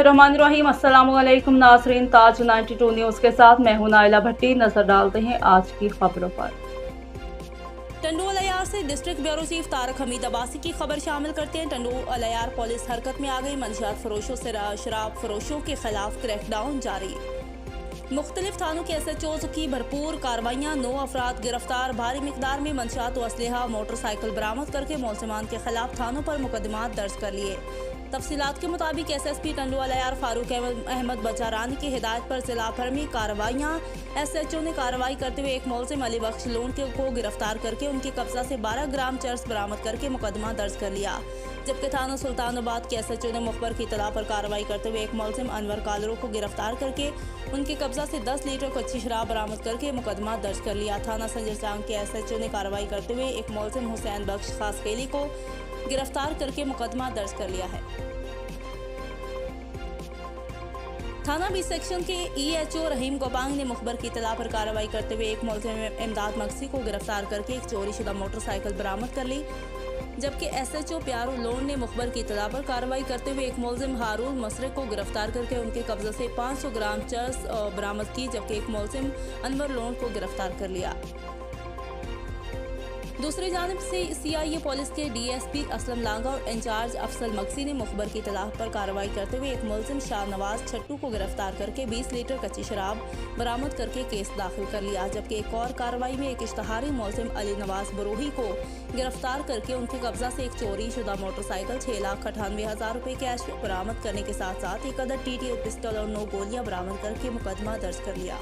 बिस्मिल्लाहिर्रहमानिर्रहीम। अस्सलामुअलैकुम नाज़रीन, ताज 92 न्यूज़ के साथ मैं हूं नाइला भट्टी। नजर डालते हैं आज की खबरों पर। टंडू अलियार से district bureau chief Tariq Hamid Abbasi की खबर शामिल करते हैं। टंडू अलियार पुलिस हरकत में आ गई। मंशियात फरोशों से शराब फरोशों के खिलाफ क्रैकडाउन जारी। मुख्तलिफ थानों के SHOs की भरपूर कार्रवाइयाँ, 9 अफराद गिरफ्तार। भारी मिकदार में मंशियात व असलहा मोटरसाइकिल बरामद करके मुलजिमान के खिलाफ थानों पर मुकदमात दर्ज कर लिए। तफसीलात के मुताबिक SSP टंडू अलियार फारूक अहमद बचारानी की हिदायत पर जिला भर में कार्रवाइयाँ। SHO ने कार्रवाई करते हुए एक मुलजिम अली बख्श लोन को गिरफ्तार करके उनके कब्जा से 12 ग्राम चर्स बरामद करके मुकदमा दर्ज कर लिया। जबकि थाना सुल्तानाबाद के SHO ने मुखबर की इतला पर कार्रवाई करते हुए एक मुलजिम अनवर कालरो को गिरफ्तार करके उनके कब्जा से 10 लीटर कच्ची शराब बरामद करके मुकदमा दर्ज कर लिया। थाना संजर चांग के SHO ने कार्रवाई करते हुए एक मुलजिम हुसैन बख्श खासकेली को गिरफ्तार करके मुकदमा दर्ज कर लिया है। थाना बी सेक्शन के EHO रहीम गोपांग ने मुखबर की इतला पर कार्रवाई करते हुए एक मुलजिम इमदाद मक्सी को गिरफ्तार करके एक चोरी शुदा मोटरसाइकिल बरामद कर ली। जबकि SHO प्यारू लोन ने मुखबर की इतला पर कार्रवाई करते हुए एक मुलजिम हारून मसरक को गिरफ्तार करके उनके कब्जे से 500 ग्राम चर्स बरामद की। जबकि एक मुलजिम अनवर लोन को गिरफ्तार कर लिया। दूसरी जानिब से CIA पुलिस के DSP असलम लांगा और इंचार्ज अफसल मक्सी ने मुखबर की इतला पर कार्रवाई करते हुए एक मुलजिम शाहनवाज छट्टू को गिरफ्तार करके 20 लीटर कच्ची शराब बरामद करके केस दाखिल कर लिया। जबकि एक और कार्रवाई में एक इश्तहारी मुलजिम अली नवाज बरोही को गिरफ्तार करके उनके कब्जा से एक चोरी शुदा मोटरसाइकिल 6,98,000 रुपये कैश बरामद करने के साथ साथ एक अदर TT पिस्टल और 9 गोलियां बरामद करके मुकदमा दर्ज कर लिया।